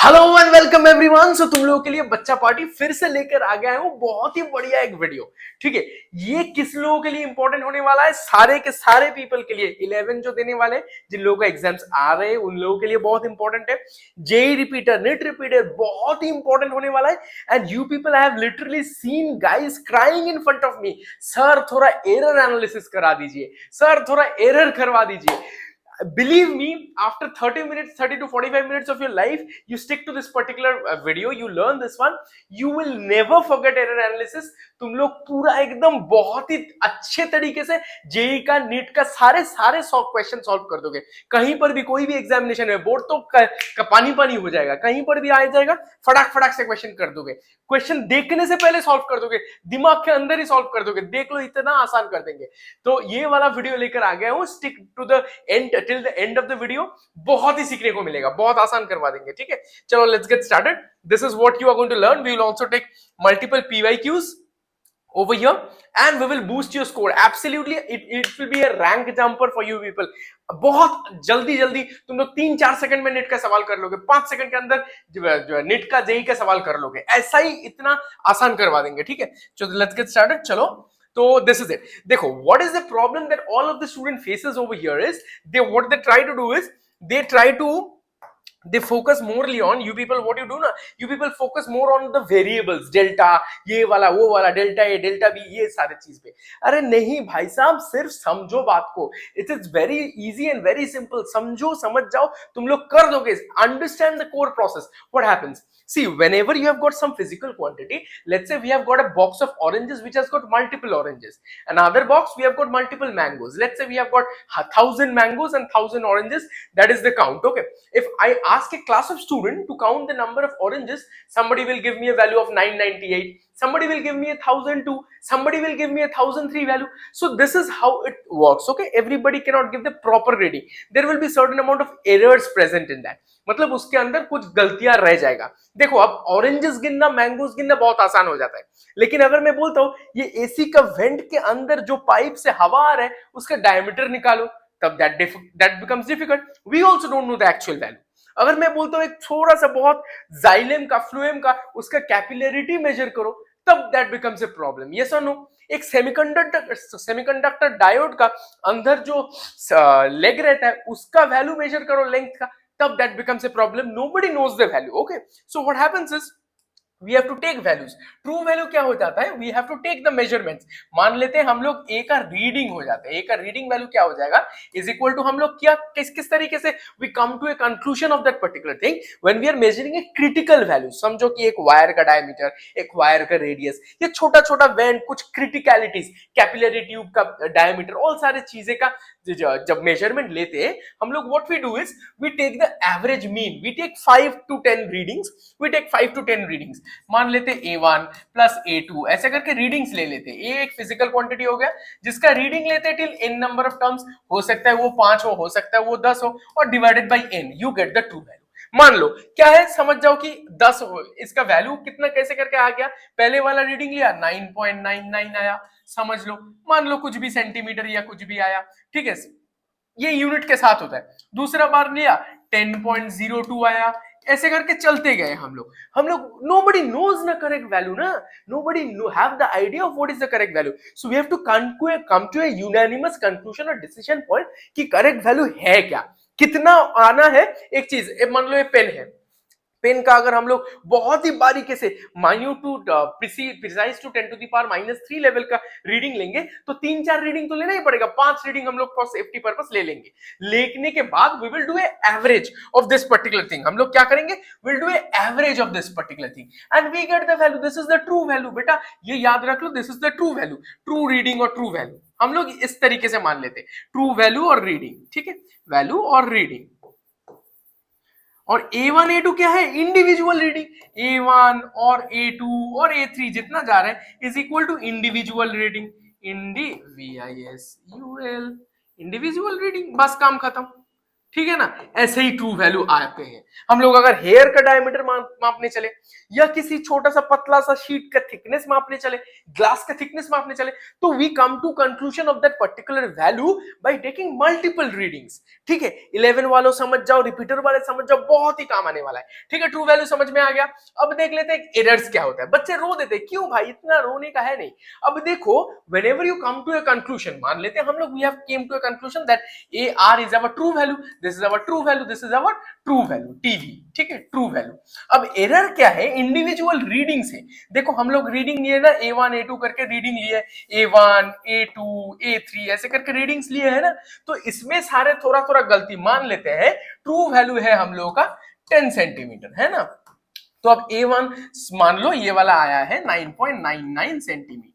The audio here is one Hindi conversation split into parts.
Hello and welcome everyone. So तुम लोगों के लिए बच्चा पार्टी फिर से लेकर आ गया हूं, बहुत ही बढ़िया एक वीडियो। ठीक है, ये किस लोगों के लिए इंपॉर्टेंट होने वाला है? सारे के सारे पीपल के लिए। 11 जो देने वाले, जिन लोगों का एग्जाम्स आ रहे हैं, उन लोगों के लिए बहुत इंपॉर्टेंट है। जेई रिपीटर, नेट रिपीटर बहुत ही इंपॉर्टेंट होने वाला है। And you people I have literally seen guys crying in front of me, sir थोड़ा एरर एनालिसिस करा दीजिए, सर थोड़ा एरर करवा दीजिए। Believe me, after 30 minutes, 30 to 45 minutes of your life, you stick to this particular video, you learn this one, you will never forget error analysis. तुम लोग पूरा एकदम बहुत ही अच्छे तरीके से जेई का, नीट का सारे क्वेश्चन सॉल्व कर दोगे। कहीं पर भी कोई भी एग्जामिनेशन है, बोर्ड तो पानी पानी हो जाएगा, कहीं पर भी आ जाएगा, फटाक से क्वेश्चन कर दोगे। क्वेश्चन देखने से पहले सॉल्व कर दोगे, दिमाग के अंदर ही सॉल्व कर दोगे। देख लो, इतना आसान कर देंगे। तो ये वाला वीडियो लेकर आ गया हूं, stick to the end, till the end of the video. बहुत ही सीखने को मिलेगा, बहुत आसान करवा देंगे। ठीक है, चलो let's get started. This is what you are going to learn. We will also take multiple PYQs over here and we will boost your score. Absolutely, it will be a rank jumper for you people. बहुत जल्दी तुम लोग 3-4 सेकंड में नेट का सवाल कर लोगे, 5 सेकंड के अंदर जो नेट का जेई का सवाल कर लोगे। ऐसा ही इतना आसान करवा देंगे। ठीक है, चलो लेट्स गेट स्टार्टेड। चलो, तो दिस इज इट। देखो, what is the problem that all of the student faces over here is they what they try to do is they try to they focus morely on, you people what you do na, you people focus more on the variables, delta, ये वाला वो वाला, डेल्टा ए डेल्टा बी, ये सारे चीज पे। अरे नहीं भाई साहब, सिर्फ समझो बात को। It is very easy and very simple. समझो, समझ जाओ, तुम लोग कर दोगे। Understand the core process. What happens, see, whenever you have got some physical quantity, let's say we have got a box of oranges which has got multiple oranges, another box we have got multiple mangoes. Let's say we have got 1000 mangoes and 1000 oranges. That is the count. Okay, if I ask a class of student to count the number of oranges, somebody will give me a value of 998, somebody will give me 1002, somebody will give me 1003 value. So this is how it works. Okay, everybody cannot give the proper grading. There will be certain amount of errors present in that. मतलब उसके अंदर कुछ गलतियां रह जाएगा। देखो, अब ऑरेंजेस गिनना, मैंगोस गिनना बहुत आसान हो जाता है, लेकिन अगर मैं बोलता हूं ये एसी का वेंट के अंदर जो पाइप से हवा आ रहा है उसका डायमीटर निकालो, तब that becomes difficult. We also don't know the actual value. अगर मैं बोलता हूं एक थोड़ा सा बहुत जाइलेम का, फ्लूएम का, उसका कैपिलरिटी मेजर करो, तब that becomes a problem. Yes और नो? एक सेमीकंडक्टर डायोड का अंदर जो लेग रहता है उसका वैल्यू मेजर करो, लेंथ का, तब that becomes a problem. Nobody knows the value. Okay, so what happens is we have to take values. True value क्या हो जाता है? We have to take the measurements. मान लेते हैं हम लोग A का रीडिंग हो जाता है, A का रीडिंग वैल्यू क्या हो जाएगा, इज इक्वल टू हम लोग क्या किस तरीके से we come to a conclusion of that particular thing when we are measuring a critical value. समझो कि एक वायर का डायमीटर, एक वायर का रेडियस, ये छोटा छोटा वेंट, कुछ क्रिटिकलिटीज, कैपिलरी ट्यूब का डायमीटर, ऑल सारे चीजें का जब मेजरमेंट लेते हैं हम लोग, what we do is we take the average mean, we take 5 to 10 readings, we take 5 to 10 readings। मान लेते A1 प्लस A2 ऐसे करके रीडिंग्स ले लेते। A एक फिजिकल क्वांटिटी हो गया जिसका रीडिंग लेते till n number of terms, हो सकता है वो 5 हो सकता है वो 10 हो, और divided by n, you get the true value. मान लो क्या है, समझ जाओ कि 10 हो, इसका वैल्यू कितना कैसे करके आ गया, पहले वाला रीडिंग लिया 9.99 आया, समझ लो, मान लो कुछ भी सेंटीमीटर या कुछ भी आया। ठीक है, ये यूनिट के साथ होता है। दूसरा बार लिया 10.02 आया, ऐसे करके चलते गए हम लोग। nobody knows the correct value ना, nobody have the idea of what is the correct value, so we have to come to a unanimous conclusion or decision point कि correct value है क्या, कितना आना है। एक चीज, मान लो ये पेन है, पेन का अगर हम लोग बहुत ही बारीकी से minute to precise to 10 to the power -3 level का रीडिंग लेंगे तो 3-4 रीडिंग तो लेना ही पड़ेगा, 5 रीडिंग हम लोग फॉर सेफ्टी पर्पस ले लेंगे। लेने के बाद we will do a average of this particular thing. हम लोग क्या करेंगे, will do a average of this particular thing and we get the value. This is the true value. बेटा ये याद रख लो, this is the true value, true reading और ट्रू वैल्यू हम लोग इस तरीके से मान लेते हैं, ट्रू वैल्यू और रीडिंग। ठीक है, वैल्यू और रीडिंग। और A1 A2 क्या है, इंडिविजुअल रीडिंग। A1 और A2 और A3 जितना जा रहा है is equal to individual reading, individual reading, बस काम खत्म। ठीक है ना, ऐसे ही ट्रू वैल्यू आते हैं। हम लोग अगर हेयर का डायमीटर मापने चले या किसी छोटा सा पतला सा शीट का थिकनेस मापने चले, ग्लास का थिकनेस मापने चले, तो we come to conclusion of that particular value by taking multiple readings. ठीक है, 11 वालों समझ जाओ, रिपीटर वाले समझ जाओ, बहुत ही काम आने वाला है। ठीक है, ट्रू वैल्यू समझ में आ गया। अब देख लेते हैं एरर्स क्या होता है। बच्चे रो देते, क्यों भाई, इतना रोने का है नहीं। अब देखो, whenever you come to a conclusion, मान लेते हैं हम लोग we have came to a conclusion that AR is our true value, this is our true value, this is our true value, TV। ठीक है, ट्रू वैल्यू। अब एरर क्या है, इंडिविजुअल रीडिंग से। देखो हम लोग रीडिंग लिए ना, A1 A2 करके रीडिंग लिए, A1 A2 A3 ऐसे करके रीडिंग्स लिए है ना, तो इसमें सारे थोड़ा थोड़ा गलती मान लेते हैं। ट्रू वैल्यू है हम लोगों का 10 सेंटीमीटर, है ना। तो अब A1 मान लो ये वाला आया है 9.99 सेंटीमीटर।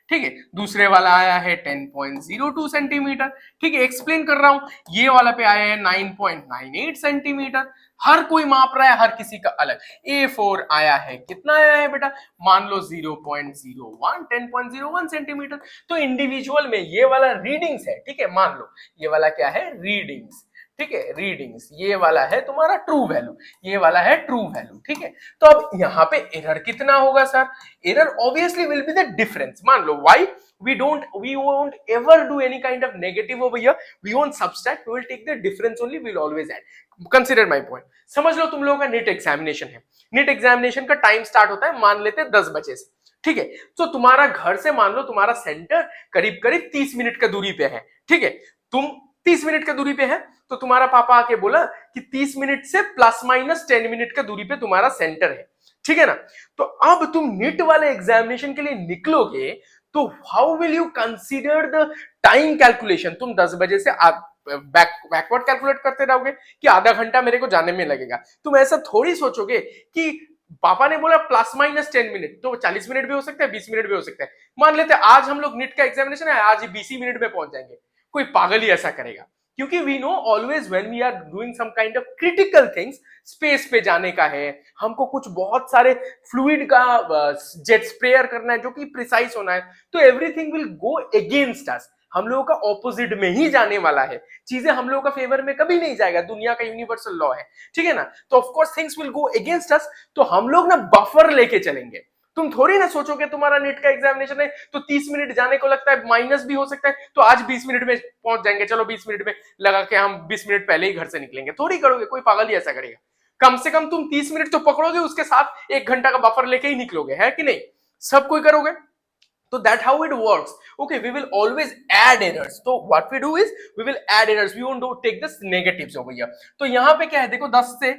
ठीक है, दूसरे वाला आया है 10.02 सेंटीमीटर। ठीक है, एक्सप्लेन कर रहा हूं, ये वाला पे आया है 9.98 सेंटीमीटर। हर कोई माप रहा है, हर किसी का अलग। A4 आया है, कितना आया है बेटा, मान लो 0.01 10.01 सेंटीमीटर। तो इंडिविजुअल में ये वाला रीडिंग्स है। ठीक है, मान लो ये वाला क्या है, रीडिंग्स। ठीक है, रीडिंग्स, ये वाला है तुम्हारा ट्रू वैल्यू, ये वाला है ट्रू वैल्यू। ठीक है, तो अब यहाँ पे एरर कितना होगा sir, error obviously will be the difference. मान लो why we won't ever do any kind of negative over here, we won't subtract, we will take the difference only, we'll always add। consider my point। समझ लो तुम लोगों का नीट एग्जामिनेशन है, नीट एग्जामिनेशन का टाइम स्टार्ट होता है मान लेते 10 बजे से। ठीक है, तो तुम्हारा घर से मान लो तुम्हारा सेंटर करीब करीब 30 मिनट का दूरी पे है। ठीक है, तुम 30 मिनट का दूरी पे है, तो तुम्हारा पापा आके बोला कि 30 मिनट से प्लस माइनस 10 मिनट का दूरी पे तुम्हारा सेंटर है। ठीक है ना, तो अब तुम नीट वाले एग्जामिनेशन के लिए निकलोगे, तो how will you consider the time calculation. तुम 10 बजे से बैकवर्ड कैलकुलेट करते रहोगे कि आधा घंटा मेरे को जाने में लगेगा। तुम ऐसा थोड़ी सोचोगे कि पापा ने बोला प्लस माइनस 10 मिनट, तो 40 मिनट भी हो सकता है, 20 मिनट भी हो सकता है। मान लेते हैं आज हम लोग नीट का एग्जामिनेशन है, आज ही 20 मिनट में पहुंच जाएंगे। कोई पागल ही ऐसा करेगा, क्योंकि we know always when we are doing some kind of critical things, space पे जाने का है, हमको कुछ बहुत सारे फ्लूइड का जेट स्प्रेयर करना है जो कि प्रिसाइज होना है, तो everything will go against us. हम लोगों का ऑपोजिट में ही जाने वाला है, चीजें हम लोगों का फेवर में कभी नहीं जाएगा, दुनिया का यूनिवर्सल लॉ है। ठीक है ना, तो of course things will go against us, तो हम लोग ना बफर लेके चलेंगे। तुम थोड़ी ना सोचोगे तुम्हारा नीट का एग्जामिनेशन है तो 30 मिनट जाने को लगता है, माइनस भी हो सकता है, तो आज 20 मिनट में पहुंच जाएंगे, चलो 20 मिनट में लगा के हम 20 मिनट पहले ही घर से निकलेंगे। थोड़ी करोगे, कोई पागल ही ऐसा करेगा। कम से कम तुम 30 मिनट तो पकड़ोगे, उसके साथ 1 घंटा का बफर लेके ही निकलोगे, है कि नहीं, सब कोई करोगे। तो that how it works। okay, we will always add errors, so what we do is we will add errors, we won't take the negatives over here। तो यहाँ पे क्या है, देखो 10 से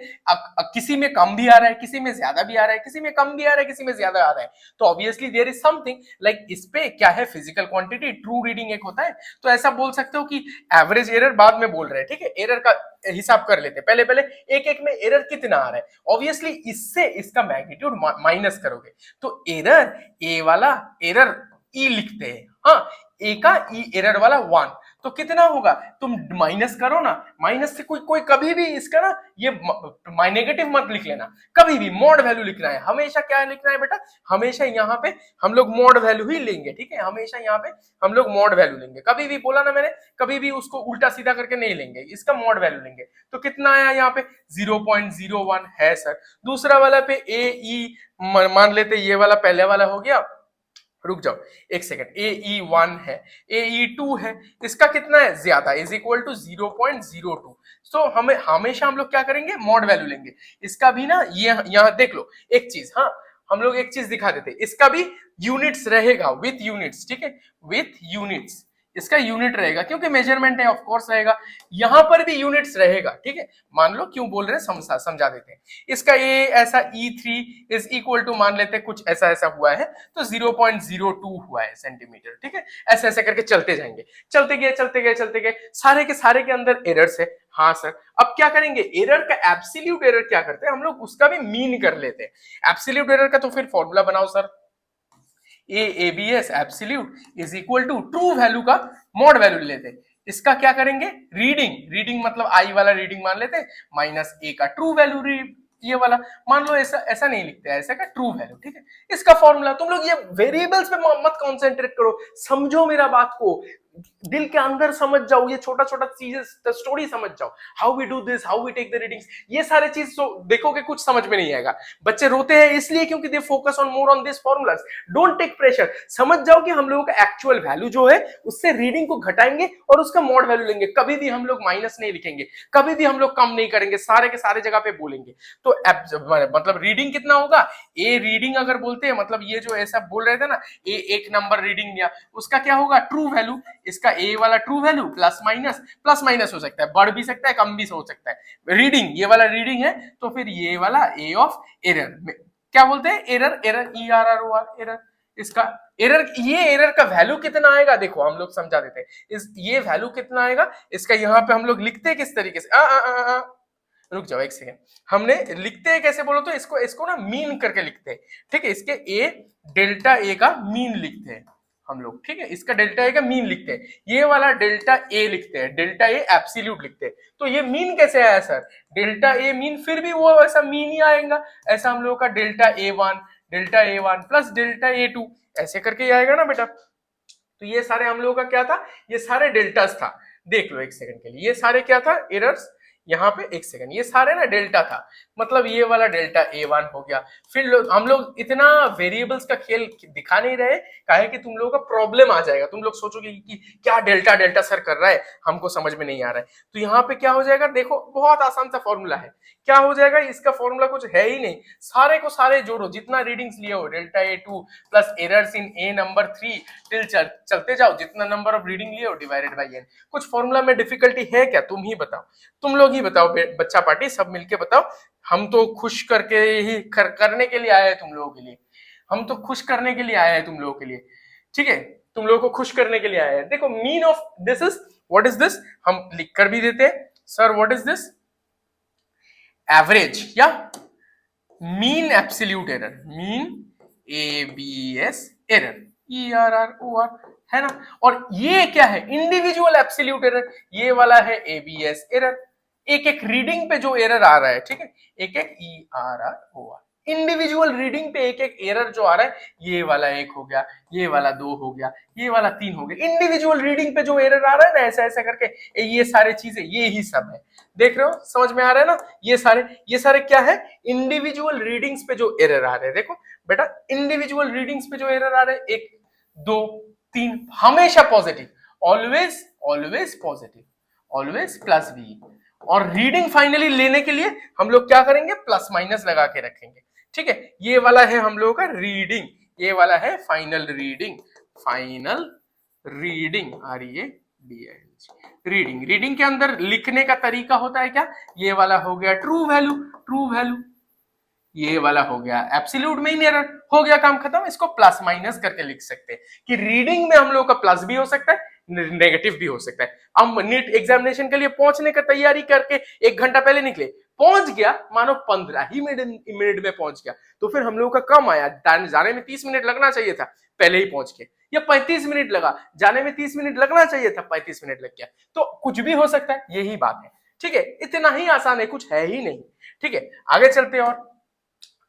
किसी में कम भी आ रहा है, किसी में ज्यादा भी आ रहा है, किसी में कम भी आ रहा है, किसी में ज्यादा आ रहा है, तो obviously there is something like, इस पे क्या है, फिजिकल क्वांटिटी, ट्रू रीडिंग एक होता है, तो ऐसा बोल सकते हो कि एवरेज एरर बाद में बोल रहे हैं। ठीक है, एरर का हिसाब कर लेते हैं, पहले पहले एक एक में एरर कितना आ रहा है, ऑब्वियसली इससे इसका मैग्नीट्यूड माइनस करोगे, तो एरर ए वाला एरर ई लिखते हैं, हाँ, ए का ई एरर वाला 1, तो कितना होगा, तुम माइनस करो ना, माइनस से कोई कभी भी इसका ना ये नेगेटिव मत लिख लेना, कभी भी मॉड वैल्यू लिखना है, हमेशा क्या लिखना है बेटा, हमेशा यहाँ पे हम लोग मॉड वैल्यू ही लेंगे। ठीक है, हमेशा यहाँ पे हम लोग मॉड वैल्यू लेंगे, कभी भी बोला ना मैंने, कभी भी उसको उल्टा सीधा करके नहीं लेंगे, इसका मॉड वैल्यू लेंगे। तो कितना आया यहाँ पे 0.01 है सर। दूसरा वाला पे ए ई मान लेते, ये वाला पहले वाला हो गया, रुक जाओ एक सेकंड, AE1 है, AE2 है, इसका कितना है, ज्यादा, इज इक्वल टू 0.02। तो हमें हमेशा हम लोग क्या करेंगे, मॉड वैल्यू लेंगे। इसका भी ना ये यहाँ देख लो एक चीज, हाँ हम लोग एक चीज दिखा देते, इसका भी यूनिट्स रहेगा, विथ यूनिट्स। ठीक है, विथ यूनिट्स, इसका यूनिट रहेगा क्योंकि मेजरमेंट है, ऑफ कोर्स रहेगा। यहां पर भी यूनिट्स रहेगा। ठीक है, मान लो क्यों बोल रहे हैं, समझा देते हैं। इसका ये ऐसा E3 इज इक्वल टू मान लेते हैं कुछ ऐसा ऐसा हुआ है, तो 0.02 हुआ है सेंटीमीटर। ठीक है, ऐसे ऐसे करके चलते जाएंगे, चलते गए, सारे के अंदर एरर्स है। हाँ सर, अब क्या करेंगे, एरर का एब्सोल्यूट एरर क्या करते हैं हम लोग, उसका भी मीन कर लेते हैं। एब्सोल्यूट एरर का तो फिर फॉर्मूला बनाओ sir, ABS absolute is equal to true value का मॉड वैल्यू लेते हैं। इसका क्या करेंगे, रीडिंग मतलब आई वाला रीडिंग मान लेते हैं, माइनस ए का ट्रू वैल्यू, ये वाला मान लो, ऐसा नहीं लिखते, ऐसा का ट्रू वैल्यू। ठीक है, इसका फॉर्मूला, तुम लोग ये वेरिएबल्स पे मत कॉन्सेंट्रेट करो, समझो मेरा बात को। दिल के अंदर समझ जाओ, ये छोटा छोटा चीजें स्टोरी समझ जाओ, how we do this, how we take the readings, ये सारे चीज देखोगे कुछ समझ में नहीं आएगा। बच्चे रोते हैं इसलिए क्योंकि they focus on more on this formulas. Don't take pressure, समझ जाओ कि हम लोगों का एक्चुअल वैल्यू जो है उससे रीडिंग को घटाएंगे और उसका मॉड वैल्यू लेंगे। कभी भी हम लोग माइनस नहीं लिखेंगे, कभी भी हम लोग कम नहीं करेंगे, सारे के सारे जगह पे बोलेंगे। तो मतलब रीडिंग कितना होगा, ए रीडिंग अगर बोलते हैं मतलब ये जो ऐसा बोल रहे थे ना, ए एक नंबर रीडिंग दिया, उसका क्या होगा ट्रू वैल्यू, इसका ए वाला ट्रू वैल्यू प्लस माइनस हो सकता है, बढ़ भी सकता है कम भी हो सकता है। रीडिंग ये वाला रीडिंग है तो फिर ये वाला ए ऑफ एरर, क्या बोलते हैं error, error E R R O R error, इसका एरर, ये एरर का वैल्यू कितना आएगा देखो हम लोग समझा देते हैं। इस ये वैल्यू कितना आएगा इसका, यहाँ पे हम लोग लिखते हैं किस तरीके से, रुक जाओ एक सेकेंड, हमने लिखते हैं कैसे बोलो तो इसको इसको ना मीन करके लिखते हैं, ठीक है, इसके ए डेल्टा ए का मीन लिखते हैं हम लोग, ठीक है, इसका डेल्टा ए का मीन लिखते हैं, ये वाला डेल्टा ए लिखते हैं, डेल्टा ए एब्सोल्यूट लिखते हैं। तो ये मीन कैसे आया सर, डेल्टा ए मीन, फिर भी वो ऐसा मीन ही आएगा, ऐसा हम लोग का delta A one plus delta A two ऐसे करके आएगा ना बेटा। तो ये सारे हम लोगों का क्या था, ये सारे डेल्टास था, देख लो एक सेकंड के लिए, ये सारे क्या था एरर्स, यहाँ पे एक सेकंड, ये सारे ना डेल्टा था, मतलब ये वाला डेल्टा ए वन हो गया। फिर हम लोग इतना वेरिएबल्स का खेल दिखा नहीं रहे, काहे कि तुम लोगों का प्रॉब्लम आ जाएगा, तुम लोग सोचोगे कि क्या डेल्टा डेल्टा सर कर रहा है, हमको समझ में नहीं आ रहा है। तो यहाँ पे क्या हो जाएगा देखो, बहुत आसान सा फॉर्मूला है, क्या हो जाएगा, इसका फॉर्मूला कुछ है ही नहीं, सारे को सारे जोड़ो, जितना रीडिंग्स लिए हो delta A two plus errors in A number 3 till चलते जाओ, जितना नंबर ऑफ रीडिंग लिए हो डिवाइडेड बाई एन। कुछ फॉर्मूला में डिफिकल्टी है क्या, तुम ही बताओ, तुम लोग ही बताओ, बच्चा पार्टी सब मिलके बताओ। हम तो खुश करके ही करने के लिए आए हैं तुम लोगों के लिए, हम तो खुश करने के लिए आए हैं तुम लोगों के लिए, ठीक है, तुम लोगों को खुश करने के लिए आए हैं। देखो mean of this is, what is this, हम लिख कर भी देते हैं sir, what is this, average या mean absolute error, mean ABS error, E R R O R, है ना। और ये क्या है, इंडिविजुअल एब्सोल्यूट एरर, ये वाला है एबीएस एरर, एक एक रीडिंग पे जो एरर आ रहा है, ठीक है, एक एक E R R O R, individual reading पे एक एक एरर जो आ रहा है, ये वाला 1 हो गया, ये वाला 2 हो गया, ये वाला 3 हो गया, इंडिविजुअल रीडिंग पे जो एरर आ रहा है ना, ऐसा ऐसा करके, ये सारे चीजें ये ही सब है, देख रहे हो, समझ में आ रहा है ना, ये सारे क्या है, इंडिविजुअल रीडिंग्स पे जो एरर आ रहे हैं। देखो बेटा इंडिविजुअल रीडिंग्स पे जो एरर आ रहे हैं, 1 2 3, हमेशा positive, always always positive, always plus B, और रीडिंग फाइनली लेने के लिए हम लोग क्या करेंगे, प्लस माइनस लगा के रखेंगे, ठीक है। ये वाला है हम लोगों का रीडिंग, ये वाला है final reading, final reading R E A D I reading. Reading के अंदर लिखने का तरीका होता है क्या, ये वाला हो गया ट्रू वैल्यू, ट्रू वैल्यू, ये वाला हो गया एब्सोल्यूट मीन एरर, हो गया काम खत्म। इसको प्लस माइनस करके लिख सकते हैं कि रीडिंग में हम लोग का प्लस भी हो सकता है, नेगेटिव भी हो सकता है। हम नीट एग्जामिनेशन के लिए पहुंचने का तैयारी करके 1 घंटा पहले निकले, पहुंच गया मानो 15 ही मिनट में पहुंच गया, तो फिर हम लोग का कम आया, जाने में 30 मिनट लगना चाहिए था, पहले ही पहुंच के, या 35 मिनट लगा, जाने में 30 मिनट लगना चाहिए था, 35 मिनट लग गया, तो कुछ भी हो सकता है, यही बात है, ठीक है, इतना ही आसान है, कुछ है ही नहीं, ठीक है। आगे चलते हैं, और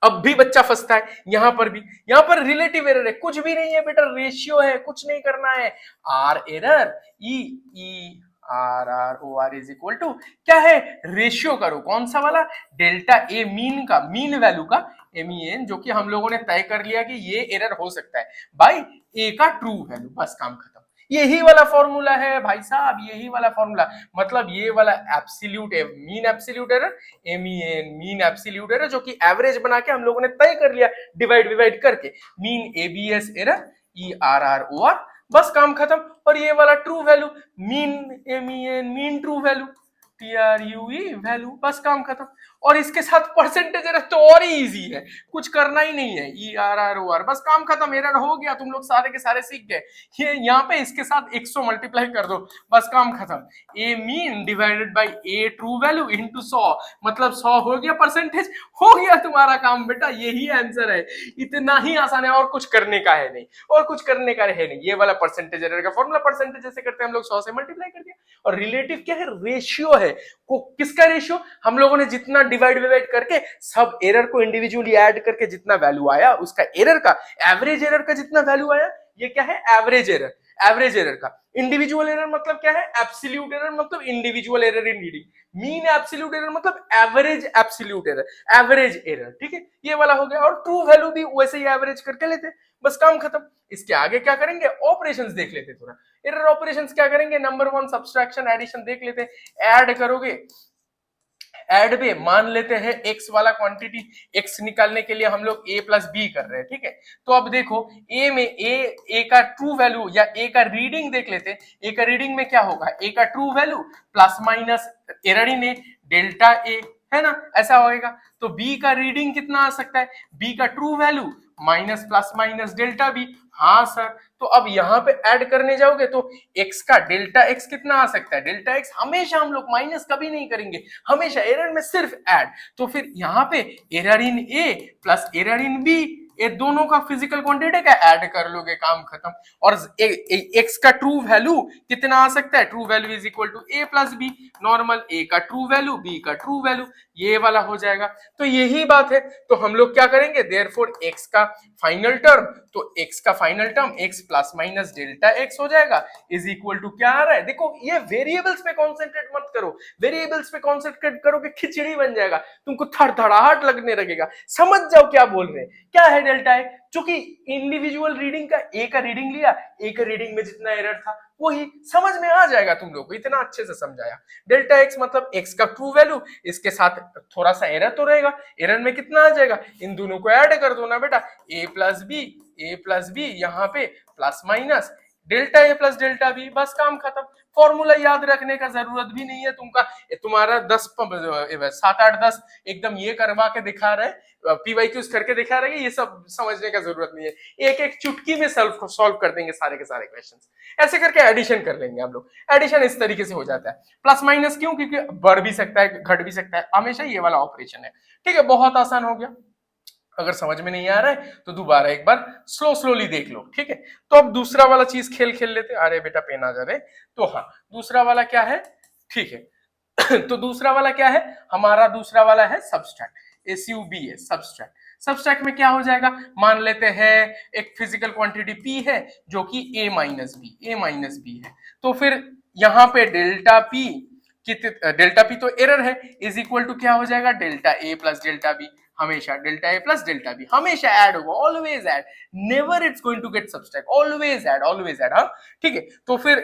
अब भी बच्चा फंसता है, यहां पर भी, यहां पर रिलेटिव एरर है, कुछ भी नहीं है बेटा, रेशियो है, कुछ नहीं करना है, R error E E R R O R is equal to क्या है, रेशियो करो, कौन सा वाला, डेल्टा ए मीन का, मीन वैल्यू का MEN, जो कि हम लोगों ने तय कर लिया कि ये एरर हो सकता है बाई ए का ट्रू वैल्यू, बस काम खत्म। यही वाला फॉर्मूला है भाई साहब, यही वाला फॉर्मूला, मतलब ये वाला absolute mean absolute error, MEN mean absolute error, जो कि एवरेज बना के हम लोगों ने तय कर लिया डिवाइड करके, मीन ABS एरर ERROR, बस काम खत्म। और ये वाला true value, mean MEN mean true value TRUE value, बस काम खत्म। और इसके साथ परसेंटेज एरर तो और ही इजी है, कुछ करना ही नहीं है, ERROR, बस काम खत्म, एरर हो गया, तुम लोग सारे के सारे सीख गए। ये यहाँ पे इसके साथ 100 मल्टीप्लाई कर दो, बस काम खत्म, a mean divided by a true value into 100, मतलब 100 हो गया, परसेंटेज हो गया तुम्हारा काम बेटा, यही आंसर है, इतना ही आसान है, और कुछ करने का है नहीं, और कुछ करने का है नहीं। ये वाला परसेंटेज एरर का फॉर्मूला, परसेंटेज जैसे करते हैं हम लोग 100 से मल्टीप्लाई कर दिया, और रिलेटिव क्या है, रेशियो है, को किसका रेशियो, हम लोगों ने जितना डिवाइड करके सब एरर को इंडिविजुअली ऐड करके जितना वैल्यू आया, उसका एरर का, एवरेज एरर का जितना वैल्यू आया, ये क्या है, एवरेज एरर, एवरेज एरर का। इंडिविजुअल एरर मतलब क्या है, एब्सोल्यूट एरर मतलब individual error in reading. Mean absolute error मतलब average absolute error, average error, ठीक है, ये वाला हो गया। और ट्रू वैल्यू भी वैसे ही एवरेज करके लेते, बस काम खत्म। इसके आगे क्या करेंगे, ऑपरेशंस देख लेते थोड़ा। एरर ऑपरेशंस क्या करेंगे, नंबर वन सब्सट्रैक्शन एडिशन देख लेते। ऐड करोगे, ऐड पे मान लेते हैं x वाला क्वांटिटी, x निकालने के लिए हम लोग a प्लस बी कर रहे हैं, ठीक है। तो अब देखो a में a का ट्रू वैल्यू या a का रीडिंग देख लेते हैं। a का रीडिंग में क्या होगा, a का true value plus minus error in A delta a, है ना, ऐसा होएगा। तो b का रीडिंग कितना आ सकता है, b का true value minus plus minus delta B. हाँ सर, तो अब यहाँ पे ऐड करने जाओगे तो x का डेल्टा x कितना आ सकता है, डेल्टा x हमेशा हम लोग माइनस कभी नहीं करेंगे, हमेशा एरर में सिर्फ ऐड। तो फिर यहाँ पे error in a plus error in b, ये दोनों का फिजिकल क्वांटिटी का ऐड कर लोगे, काम खत्म। और x का ट्रू वैल्यू कितना आ सकता है, true value is equal to a plus B, normal a का ट्रू वैल्यू b का ट्रू वैल्यू, ये वाला हो जाएगा। तो यही बात है। तो हम लोग क्या करेंगे, देयरफॉर x का फाइनल टर्म, तो x का final term x plus minus delta x हो जाएगा, इज इक्वल टू क्या आ रहा है। देखो ये वेरिएबल्स पे कॉन्सेंट्रेट मत करो, वेरिएबल्स पे कॉन्सेंट्रेट करोगे खिचड़ी बन जाएगा, तुमको थरथराहट लगने लगेगा। समझ जाओ क्या बोल रहे हैं, क्या है डेल्टा x, क्योंकि इंडिविजुअल रीडिंग का a का रीडिंग लिया, a का रीडिंग में जितना एरर था वही समझ में आ जाएगा तुम लोग को, इतना अच्छे से समझाया। डेल्टा x मतलब x का ट्रू वैल्यू, इसके साथ थोड़ा सा एरर तो रहेगा, एरर में कितना आ जाएगा, इन दोनों को ऐड कर दो ना बेटा, a प्लस बी यहाँ पे plus minus delta a plus delta b, बस काम खत्म। फॉर्मूला याद रखने का जरूरत भी नहीं है तुमका, तुम्हारा 7 8 10 एकदम ये करवा के दिखा रहे, पीवाईक्यूज करके दिखा रहे, ये सब समझने का जरूरत नहीं है, एक एक चुटकी में सॉल्व कर देंगे सारे के सारे क्वेश्चंस। ऐसे करके एडिशन कर लेंगे हम लोग, एडिशन इस तरीके से हो जाता है। प्लस माइनस क्यों, क्योंकि बढ़ भी सकता है घट भी सकता है, हमेशा ये वाला ऑपरेशन है, ठीक है, बहुत आसान हो गया। अगर समझ में नहीं आ रहा है तो दोबारा एक बार स्लोली देख लो, ठीक है। तो अब दूसरा वाला चीज खेल लेते, अरे बेटा पेन आ जा रहे, तो हाँ दूसरा वाला क्या है, ठीक है तो दूसरा वाला क्या है, हमारा दूसरा वाला है सब्सट्रैक्ट, SUBS सब्सट्रैक्ट। सब्सट्रैक्ट में क्या हो जाएगा, मान लेते हैं एक फिजिकल क्वांटिटी P है जो कि A माइनस बी है, तो फिर यहाँ पे डेल्टा P तो एरर है, इज इक्वल टू क्या हो जाएगा, delta A plus delta B, हमेशा delta A plus delta B हमेशा ऐड होगा, always add, never it's going to get subtract, always add, हाँ ठीक है। तो फिर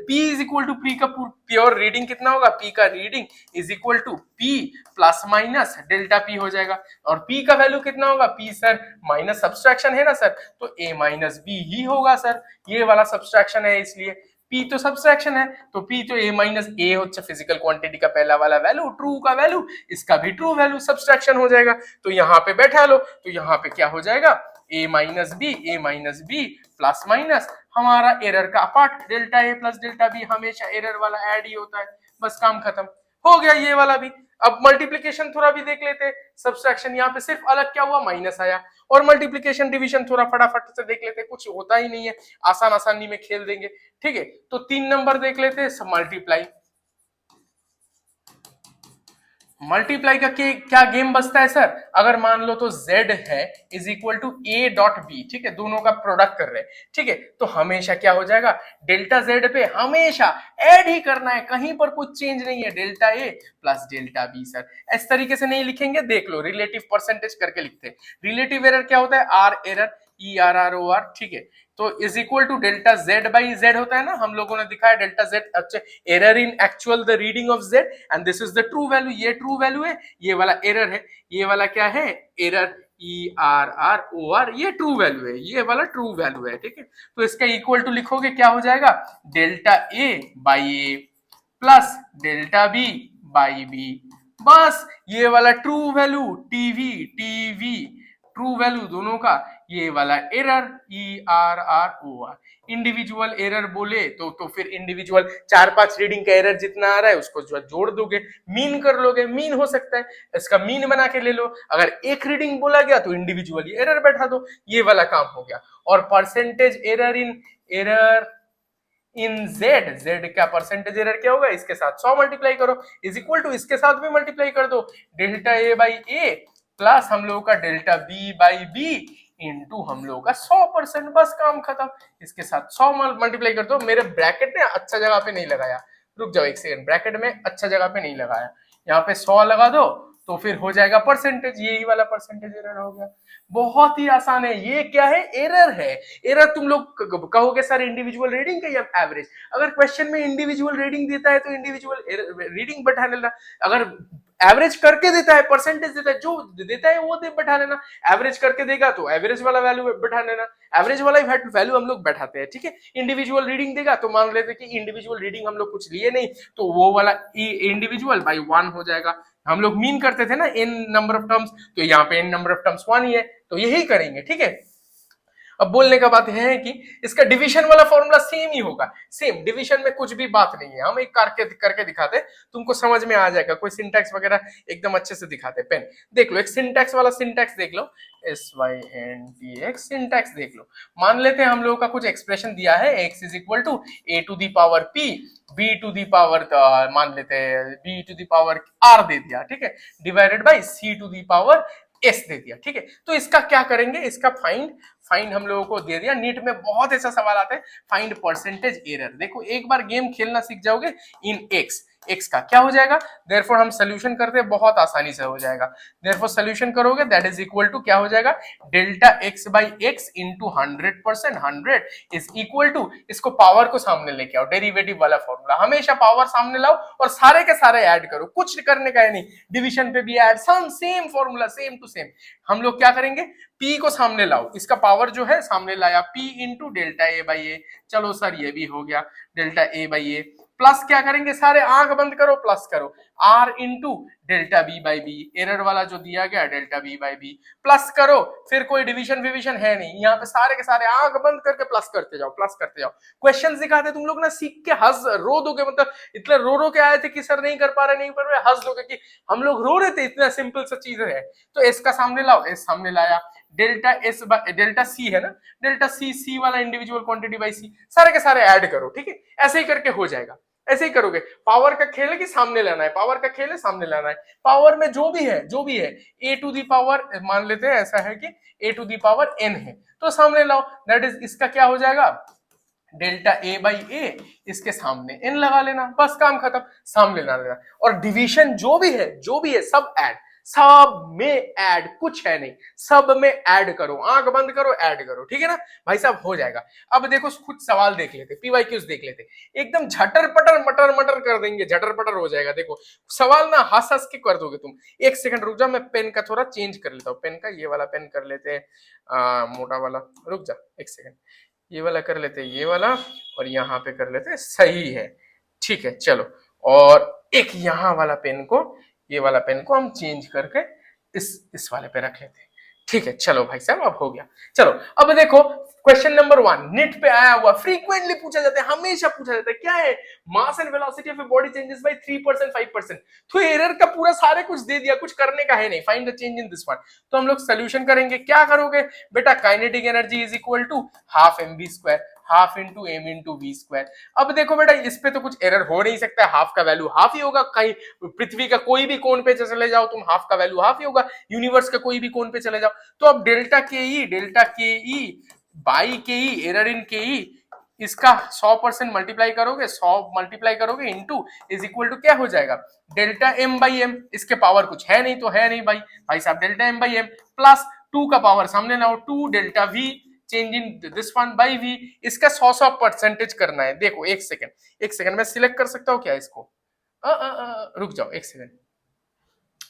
P is equal to P का प्योर रीडिंग कितना होगा, P का रीडिंग is equal to P plus minus delta P हो जाएगा, और P का वैल्यू कितना होगा, P सर माइनस सब्सट्रैक्शन है ना सर, तो A माइनस बी ही होगा सर, ये वाला सब्सट्रैक्शन है इसलिए। P तो सब्सट्रैक्शन है, तो P तो A माइनस ए होता फिजिकल क्वांटिटी का पहला वाला वैल्यू, ट्रू का वैल्यू, इसका भी ट्रू वैल्यू, सब्सट्रैक्शन हो जाएगा। तो यहाँ पे बैठा लो, तो यहाँ पे क्या हो जाएगा, A minus B plus minus हमारा एरर का part delta A plus delta B, हमेशा एरर वाला ऐड ही होता है, बस काम खत्म हो गया ये वाला भी। अब मल्टीप्लीकेशन थोड़ा भी देख लेते, सब्सट्रैक्शन यहाँ पे सिर्फ अलग क्या हुआ, माइनस आया, और मल्टीप्लीकेशन डिवीजन थोड़ा फटाफट से देख लेते, कुछ होता ही नहीं है, आसानी में खेल देंगे, ठीक है। तो 3 नंबर देख लेते, मल्टीप्लाई का क्या गेम बचता है सर, अगर मान लो तो z है is equal to a dot B, ठीक है, दोनों का प्रोडक्ट कर रहे हैं, ठीक है, तो हमेशा क्या हो जाएगा, डेल्टा z पे हमेशा ऐड ही करना है, कहीं पर कुछ चेंज नहीं है, delta a plus delta b sir. इस तरीके से नहीं लिखेंगे, देख लो रिलेटिव परसेंटेज करके लिखते हैं। रिलेटिव एरर क्या होता है, आर एरर ERROR, ठीक है, तो is equal to delta z by z होता है ना, हम लोगों ने दिखाया डेल्टा z, अच्छा error in actual the reading of z and this is the true value, ये ट्रू वैल्यू है, ये वाला एरर है, ये वाला क्या है, एरर ERROR, ये ट्रू वैल्यू है, ये वाला ट्रू वैल्यू है, ठीक है। तो इसका इक्वल टू लिखोगे क्या हो जाएगा, delta A by A plus delta B by B, बस ये वाला true value TV true value दोनों का, ये वाला एरर ERROR। इंडिविजुअल एरर बोले तो फिर इंडिविजुअल 4-5 रीडिंग का एरर जितना आ रहा है उसको जो जोड़ दोगे, मीन कर लोगे, मीन हो सकता है इसका मीन बना के ले लो, अगर एक रीडिंग बोला गया तो इंडिविजुअली एरर बैठा दो, ये वाला काम हो गया। और परसेंटेज एरर इन z का परसेंटेज एरर क्या होगा, इसके साथ 100 मल्टीप्लाई करो, इज इक्वल टू इसके साथ भी मल्टीप्लाई कर दो, delta A by A plus हम लोगों का delta B by B into हम लोगों का 100%, बस काम खत्म। इसके साथ 100 मल्टीप्लाई कर दो। मेरे ब्रैकेट ने अच्छा जगह पे नहीं लगाया, रुक जाओ एक सेकंड, ब्रैकेट में अच्छा जगह पे नहीं लगाया, यहाँ पे 100 लगा दो तो फिर हो जाएगा परसेंटेज, यही वाला परसेंटेज एरर हो गया। बहुत ही आसान है। ये क्या है? एरर है। एरर तुम लोग कहोगे सर इंडिविजुअल रीडिंग का या एवरेज? अगर क्वेश्चन में इंडिविजुअल रीडिंग देता है तो इंडिविजुअल रीडिंग बैठा लेना, अगर एवरेज करके देता है, परसेंटेज देता है, जो देता है वो दे बैठा लेना। एवरेज करके देगा तो एवरेज वाला वैल्यू बैठा लेना, एवरेज वाला वैल्यू हम लोग बैठाते हैं, ठीक है। इंडिविजुअल रीडिंग देगा तो मान लेते कि इंडिविजुअल रीडिंग हम लोग कुछ लिए नहीं, तो वो वाला इंडिविजुअल बाई 1 हो जाएगा। हम लोग मीन करते थे ना n नंबर ऑफ टर्म्स, तो यहाँ पे n नंबर ऑफ टर्म्स 1 ही है, तो यही करेंगे, ठीक है। अब बोलने का बात यह है कि इसका डिवीजन वाला फॉर्मूला सेम ही होगा, सेम, डिवीजन में कुछ भी बात नहीं है। हम एक करके दिखाते, तुमको समझ में आ जाएगा, कोई सिंटैक्स वगैरह एकदम अच्छे से दिखाते। पेन देख लो, एक सिंटैक्स वाला सिंटैक्स देख लो, SYNTX सिंटैक्स देख लो। मान लेते हैं हम लोगों का कुछ एक्सप्रेशन दिया है, x is equal to a to the power p, b to the power मान लेते हैं b to the power r दे दिया, ठीक है, divided by c to the power s दे दिया, ठीक है। तो इसका क्या करेंगे? इसका फाइंड हम लोगों को दे दिया। नीट में बहुत ऐसा सवाल आता है, फाइंड परसेंटेज एरर। देखो एक बार गेम खेलना सीख जाओगे इन एक्स का क्या हो जाएगा, देयरफॉर हम सोल्यूशन करते हैं, बहुत आसानी से हो जाएगा। देयरफॉर सोल्यूशन करोगे दैट इज इक्वल टू क्या हो जाएगा, delta X by X into 100%, 100 is equal to, इसको पावर को सामने लेके आओ, डेरिवेटिव वाला फॉर्मूला, हमेशा पावर सामने लाओ और सारे के सारे ऐड करो, कुछ करने का है नहीं। डिवीजन पे भी add, same formula, same to same. हम लोग क्या करेंगे, p को सामने लाओ, इसका पावर जो है सामने लाया, p into delta A by A. चलो सर ये भी हो गया, delta A by A, plus क्या करेंगे, सारे आंख बंद करो, प्लस करो r into delta B by B, error वाला जो दिया गया delta B by B, plus करो, फिर कोई डिवीजन विवीजन है नहीं, यहाँ पे सारे के सारे आंख बंद करके प्लस करते जाओ, प्लस करते जाओ। क्वेश्चन दिखाते तुम लोग ना सीख के रो दोगे, मतलब इतना रो के आए थे कि सर नहीं कर पा रहे, नहीं कर रहे, हंस दोगे कि हम लोग रो रहे थे, इतना सिंपल सा चीज है। तो एस का सामने लाओ, एस सामने लाया, डेल्टा सी है ना, डेल्टा सी वाला इंडिविजुअल क्वांटिटी बाई सी, सारे के सारे ऐड करो, ठीक है। ऐसे ही करके हो जाएगा, ऐसे ही करोगे। पावर का खेल है कि सामने लाना है, पावर का खेल है सामने लाना है। पावर में जो भी है ए टू दी पावर, मान लेते हैं ऐसा है कि ए टू दी पावर एन है, तो सामने लाओ, दैट इज इसका क्या हो जाएगा, डेल्टा ए बाई ए, इसके सामने एन लगा लेना, बस काम खत्म, सामने ला लेना। और डिवीजन जो भी है सब ऐड, सब में ऐड, कुछ है नहीं, सब में ऐड करो, आंख बंद करो, ऐड करो, ठीक है ना भाई साहब, हो जाएगा। अब देखो कुछ सवाल देख लेते, पीवाईक्यूज देख लेते, एकदम झटर पटर मटर मटर कर देंगे, झटर पटर हो जाएगा। देखो सवाल ना हंस हंस के कर दोगे तुम। एक सेकंड रुक जाओ, मैं पेन का थोड़ा चेंज कर लेता हूँ, पेन का ये वाला पेन कर लेते हैं, मोटा वाला, रुक जा एक सेकंड, ये वाला कर लेते हैं, ये वाला, और यहाँ पे कर लेते हैं, सही है, ठीक है। चलो, और एक यहाँ वाला पेन को, ये वाला पेन को हम चेंज करके इस वाले पे रख लेते हैं, ठीक है। चलो भाई साहब अब हो गया। चलो अब देखो क्वेश्चन नंबर 1 नेट पे आया हुआ, फ्रीक्वेंटली पूछा जाता है, हमेशा पूछा जाता है, क्या है, mass and velocity of a body changes by 3%, 5%। तो एरर का पूरा सारे कुछ दे दिया, कुछ करने का है नहीं, find the change in this one. तो हम लोग सोल्यूशन करेंगे, क्या करोगे बेटा, kinetic energy is equal to half mv square, half into M into V square. अब देखो बेटा इस पे तो कुछ एरर हो नहीं सकता, हाफ का वैल्यू हाफ ही होगा, कहीं पृथ्वी का कोई भी कोण पे चले जाओ तुम, हाफ का वैल्यू हाफ ही होगा, यूनिवर्स का कोई भी कोण पे चले जाओ। तो अब डेल्टा के ई बाई के ई, एरर इन के ई, इसका 100% मल्टीप्लाई करोगे, 100 मल्टीप्लाई करोगे इंटू इज इक्वल टू क्या हो जाएगा, डेल्टा एम बाई एम, इसके पावर कुछ है नहीं तो है नहीं भाई साहब, delta M by M plus 2 का पावर सामने लाओ, 2 delta V change in this one by V, इसका 100% करना है। देखो एक सेकंड मैं सिलेक्ट कर सकता हूँ क्या इसको, रुक जाओ एक सेकंड।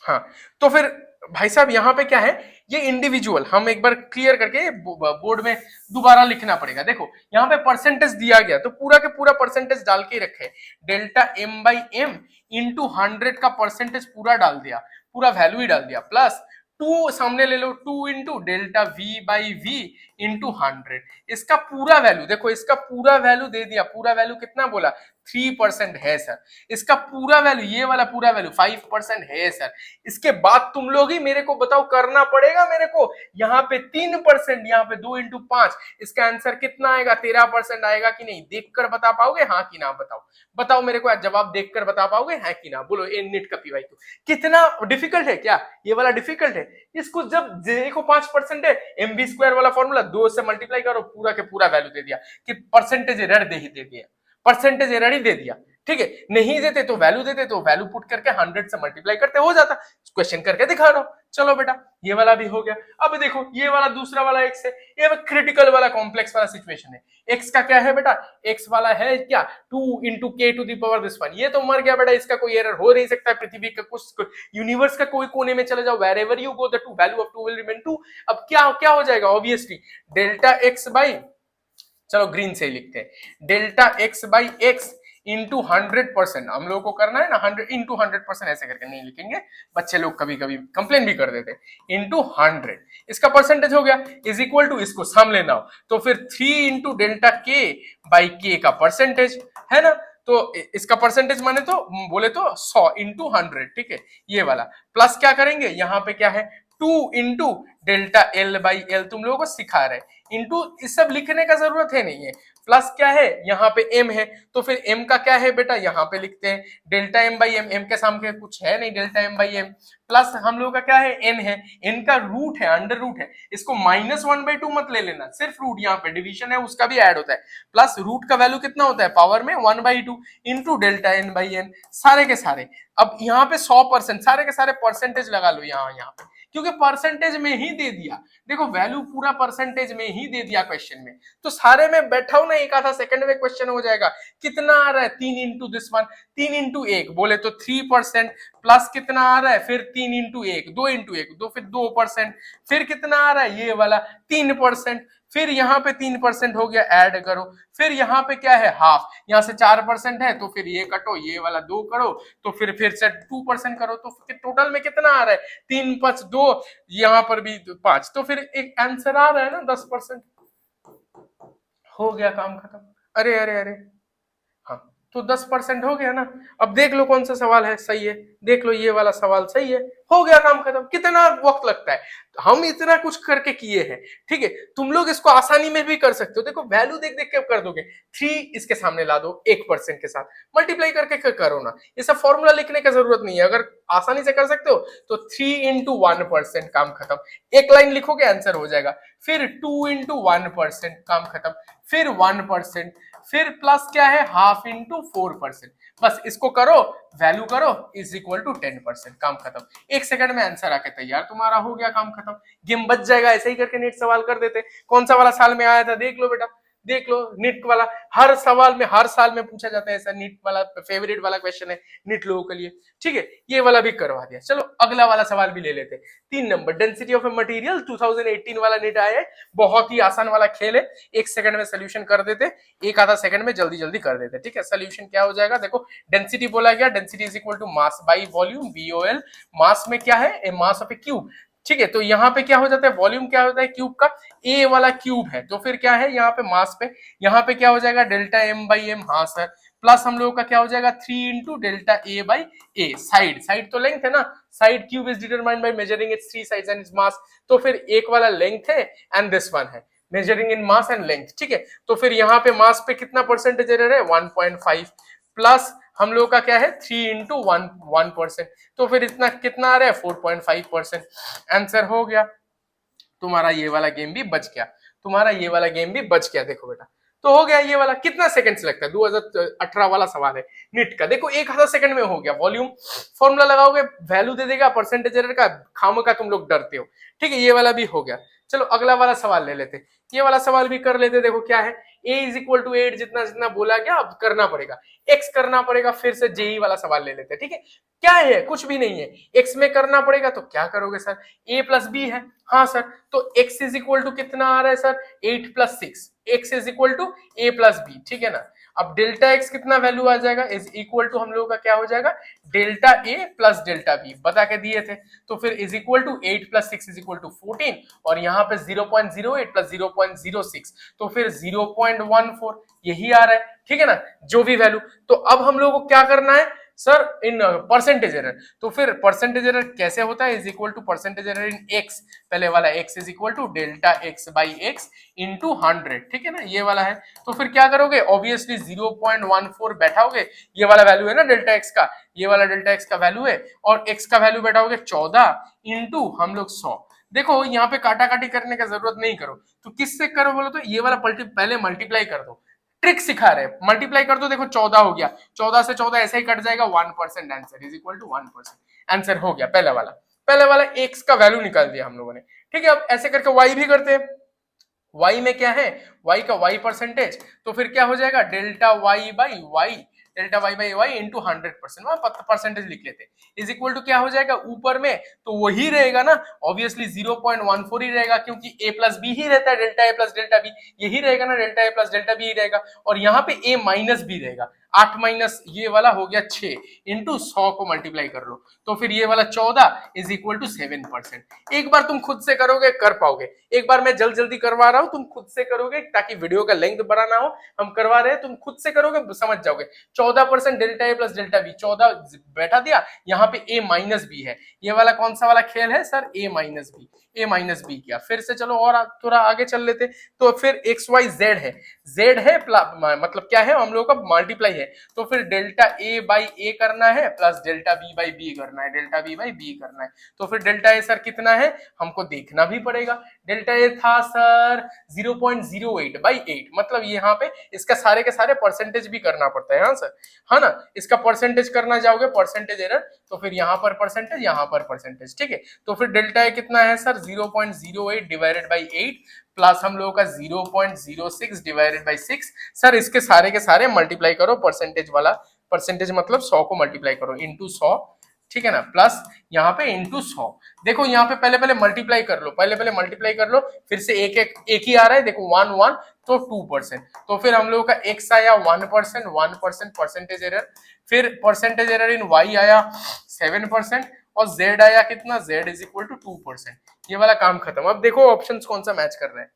हाँ तो फिर भाई साहब यहाँ पे क्या है, ये इंडिविजुअल हम एक बार क्लियर करके बोर्ड में दोबारा लिखना पड़ेगा। देखो यहाँ पे परसेंटेज दिया गया तो पूरा के पूरा परसेंटेज डाल के ही रखे, delta M by M into 100 का परसेंटेज पूरा डाल दिया, पूरा वैल्यू ही डाल दिया, प्लस 2 सामने ले लो, 2 into delta V by V into 100, इसका पूरा वैल्यू देखो, इसका पूरा वैल्यू दे दिया, पूरा वैल्यू कितना बोला 3% है सर। इसका पूरा वैल्यू, ये वाला पूरा वैल्यू 5% है सर। इसके बाद तुम लोग ही मेरे को बताओ, करना पड़ेगा मेरे को, यहाँ पे 3%, यहाँ पे 2 इंटू 5, इसका आंसर कितना आएगा? 13% आएगा कि नहीं? देखकर बता पाओगे, हाँ कि ना? बताओ बताओ मेरे को, जवाब देखकर बता पाओगे, है कि ना? बोलो। ए नीट का पीवाई क्यू कितना डिफिकल्ट है क्या? ये वाला डिफिकल्ट है। इसको जब देखो 5% है, एमवी स्क्वायर वाला फॉर्मूला 2 से मल्टीप्लाई करो, पूरा के पूरा वैल्यू दे दिया कि परसेंटेज एरर दे दिया, परसेंटेज एरर ही दे दिया। ठीक है, नहीं देते तो वैल्यू देते, तो वैल्यू पुट करके 100 से मल्टीप्लाई करते, हो जाता। क्वेश्चन करके दिखा रहा हूं। चलो बेटा, ये वाला भी हो गया। अब देखो ये वाला दूसरा वाला एक्स है, ये क्रिटिकल वाला कॉम्प्लेक्स वाला सिचुएशन है। एक्स का क्या है बेटा? एक्स वाला है क्या? 2 into K to the power this one. ये तो मर गया बेटा, इसका कोई एरर हो नहीं सकता। पृथ्वी का कुछ, यूनिवर्स का कोई कोने में चले जाओ, wherever you go the two value of 2 will remain 2। अब क्या हो जाएगा? ऑब्वियसली डेल्टा एक्स बाई, चलो ग्रीन से ही लिखते हैं, delta X by X into 100%। हम लोगों को करना है ना 100 इंटू 100%, ऐसे करके नहीं लिखेंगे, बच्चे लोग कभी कभी कंप्लेन भी कर देते। इंटू 100, इसका परसेंटेज हो गया, इज इक्वल टू, इसको सम लेना हो तो फिर 3 इंटू डेल्टा के बाई के का परसेंटेज है ना। तो इसका परसेंटेज माने तो बोले तो 100 इंटू 100। ठीक है, ये वाला प्लस क्या करेंगे, यहाँ पे क्या है 2 into delta L by L, तुम लोगों को सिखा रहे, इंटू इस सब लिखने का जरूरत है नहीं है। प्लस क्या है, यहाँ पे m है, तो फिर m का क्या है बेटा, यहाँ पे लिखते हैं delta m by M, m के सामने कुछ है नहीं, delta m by M. Plus हम लोग का क्या है, n है, n का रूट है, अंडर रूट है, इसको -1/2 मत ले लेना, सिर्फ रूट, यहाँ पे डिवीजन है उसका भी ऐड होता है। प्लस रूट का वैल्यू कितना होता है पावर में, 1/2 into delta n by N, सारे के सारे। अब यहाँ पे 100%, सारे के सारे परसेंटेज लगा लो यहाँ पे, क्योंकि परसेंटेज में ही दे दिया। देखो वैल्यू पूरा परसेंटेज में ही दे दिया क्वेश्चन में, तो सारे में बैठाओ ना, एक आधा सेकंड में क्वेश्चन हो जाएगा। कितना आ रहा है, 3 इंटू दिस वन, 3 इंटू 1 बोले तो 3%, प्लस कितना आ रहा है, फिर 3 इंटू 1, 2 इंटू 1 2, फिर 2%, फिर कितना आ रहा है ये वाला 3%, फिर यहाँ पे 3% हो गया, ऐड करो, फिर यहाँ पे क्या है हाफ, यहाँ से 4% है, तो फिर ये कटो, ये वाला 2 करो, तो फिर से 2% करो, तो टोटल में कितना आ रहा है, 3 5 2, यहाँ पर भी 5, तो फिर एक आंसर आ रहा है ना 10%। हो गया काम खत्म। अरे अरे अरे, हाँ तो 10% हो गया ना। अब देख लो कौन सा सवाल है सही है, देख लो ये वाला सवाल सही है, हो गया काम खत्म। कितना वक्त लगता है, हम इतना कुछ करके किए हैं। ठीक है, तुम लोग इसको आसानी में भी कर सकते हो, देखो वैल्यू देख देख के कर दोगे। 3 इसके सामने ला दो 1% के साथ, मल्टीप्लाई करके करो ना, ये सब फॉर्मूला लिखने की जरूरत नहीं है। अगर आसानी से कर सकते हो तो 3 इंटू 1%, काम खत्म, एक लाइन लिखोगे आंसर हो जाएगा। फिर 2 इंटू 1%, काम खत्म, फिर 1%, फिर प्लस क्या है हाफ इंटू 4%, बस इसको करो, वैल्यू करो, इज इक्वल टू 10%, काम खत्म। एक सेकंड में आंसर आके तैयार, तुम्हारा हो गया काम खत्म, गेम बच जाएगा। ऐसे ही करके नीट सवाल कर देते। कौन सा वाला साल में आया था देख लो बेटा, देख लो नीट वाला, हर सवाल में हर साल में पूछा जाता है ऐसा, नीट वाला फेवरेट वाला क्वेश्चन है नीट लोगों के लिए। ठीक है, ये वाला भी करवा दिया। चलो अगला वाला सवाल भी ले लेते हैं। 3 number, density of a material, 2018 वाला नीट आया है, बहुत ही आसान वाला खेल है, एक सेकंड में सोल्यूशन कर देते, एक आधा सेकंड में जल्दी जल्दी कर देते। ठीक है, सोल्यूशन क्या हो जाएगा, देखो डेंसिटी बोला गया, density is equal to mass by volume, VOL। Mass में क्या है, ए मास ऑफ ए क्यूब। ठीक है, तो यहाँ पे क्या हो जाता है, वॉल्यूम क्या होता है क्यूब का, ए वाला क्यूब है, तो फिर क्या है यहाँ पे मास पे, यहाँ पे क्या हो जाएगा डेल्टा m बाई एम, हाँ सर, प्लस हम लोगों का क्या हो जाएगा 3 into delta A by A, side तो लेंथ है ना, side cube is determined by measuring it's 3 sides and its mass, तो फिर एक वाला लेंथ है एंड दिस वन है measuring in mass and length. ठीक है, तो फिर यहाँ पे मास पे कितना परसेंटेज एरर है, 1.5, प्लस हम लोग का क्या है 3 इंटू 1%, तो फिर इतना कितना आ रहा है 4.5%, आंसर हो गया। तुम्हारा ये वाला गेम भी बच गया, तुम्हारा ये वाला गेम भी बच गया। देखो बेटा, तो हो गया ये वाला, कितना सेकंड्स लगता है, 2018 वाला सवाल है नीट का, देखो एक आधा सेकंड में हो गया। वॉल्यूम फॉर्मूला लगाओगे, वैल्यू दे देगा, परसेंटेज एरर का खाम का तुम लोग डरते हो। ठीक है, ये वाला भी हो गया। चलो अगला वाला सवाल ले लेते, ये वाला सवाल भी कर लेते। देखो क्या है, a इज इक्वल टू 8, जितना जितना बोला गया अब करना पड़ेगा, x करना पड़ेगा, फिर से जेई वाला सवाल ले लेते। ठीक है, क्या है, कुछ भी नहीं है, x में करना पड़ेगा, तो क्या करोगे सर, a प्लस b है, हाँ सर, तो x इज इक्वल टू कितना आ रहा है sir 8 plus 6, x is equal to a plus b। ठीक है ना, अब डेल्टा एक्स कितना वैल्यू आ जाएगा, इज इक्वल टू हम लोगों का क्या हो जाएगा, delta A plus delta B बता के दिए थे, तो फिर is equal to 8 plus 6 is equal to 14, और यहाँ पे 0.08 प्लस 0.06, तो फिर 0.14 यही आ रहा है, ठीक है ना, जो भी वैल्यू। तो अब हम लोगों को क्या करना है सर, इन परसेंटेज एरर, तो फिर परसेंटेज एरर कैसे होता है, is equal to percentage error in X, पहले वाला X is equal to delta X by X into 100, ठीक है ना, ये वाला है। तो फिर क्या करोगे, ऑब्वियसली 0.14 बैठाओगे, ये वाला वैल्यू है ना डेल्टा एक्स का, ये वाला डेल्टा एक्स का वैल्यू है, और एक्स का वैल्यू बैठाओगे 14 इंटू हम लोग 100। देखो यहाँ पे काटा काटी करने का जरूरत नहीं करो, तो किससे करो बोलो, तो ये वाला पहले मल्टीप्लाई कर दो, ट्रिक सिखा रहे, मल्टीप्लाई कर दो, देखो 14 हो गया, 14 से 14 ऐसे ही कट जाएगा, 1% answer is equal to 1%, answer हो गया पहले वाला एक्स का वैल्यू निकाल दिया हम लोगों ने, ठीक है। अब ऐसे करके वाई भी करते हैं, वाई में क्या है, वाई का वाई परसेंटेज, तो फिर क्या हो जाएगा, delta Y by Y, delta Y by Y into 100%, वहां परसेंटेज लिख लेते, इज इक्वल टू क्या हो जाएगा, ऊपर में तो वही रहेगा ना, ऑब्वियसली 0.14 ही रहेगा, क्योंकि ए प्लस बी ही रहता है, delta A plus delta B यही रहेगा ना, delta A plus delta B ही रहेगा, और यहाँ पे ए माइनस बी रहेगा, 8 माइनस ये वाला हो गया 6 इंटू 100 को मल्टीप्लाई कर लो, तो फिर ये वाला 14 इज इक्वल टू 7%। एक बार तुम खुद से करोगे कर पाओगे, एक बार मैं जल्दी करवा रहा हूं, तुम खुद से करोगे ताकि वीडियो का लेंथ बड़ा ना हो, हम करवा रहे हैं, तुम खुद से करोगे समझ जाओगे। 14% delta A plus delta B, 14 बैठा दिया, यहाँ पे ए माइनस बी है, ये वाला कौन सा वाला खेल है सर, ए माइनस बी, ए माइनस बी किया, फिर से चलो और थोड़ा आगे चल लेते, तो फिर एक्स वाई जेड है, जेड है मतलब क्या है, हम लोग का मल्टीप्लाई है, तो फिर डेल्टा ए बाई ए करना है plus delta B by B करना है, डेल्टा बी बाई बी करना है, तो फिर डेल्टा ए सर कितना है, हमको देखना भी पड़ेगा, डेल्टा ए था सर 0.08 बाई 8, मतलब यहाँ पे इसका सारे के सारे परसेंटेज भी करना पड़ता है, हाँ सर, है ना, इसका परसेंटेज करना जाओगे परसेंटेज एरर, तो फिर यहाँ पर परसेंटेज, यहाँ पर परसेंटेज, ठीक है, तो फिर डेल्टा ए कितना है सर 0.08 डिवाइडेड बाई 8 प्लस हम लोगों का 0.06 डिवाइडेड बाई 6, सर इसके सारे के सारे मल्टीप्लाई करो, परसेंटेज वाला, परसेंटेज मतलब 100 को मल्टीप्लाई करो इंटू 100, ठीक है ना, प्लस यहाँ पे इंटू 100, देखो यहाँ पे पहले मल्टीप्लाई कर लो, पहले मल्टीप्लाई कर लो, फिर से एक ही आ रहा है, देखो 1 1 तो 2%, तो फिर हम लोगों का x आया 1% परसेंटेज एरर, फिर परसेंटेज एरर इन y आया 7%, और z आया कितना, z इज इक्वल टू 2%, ये वाला काम खत्म। अब देखो ऑप्शंस कौन सा मैच कर रहे हैं,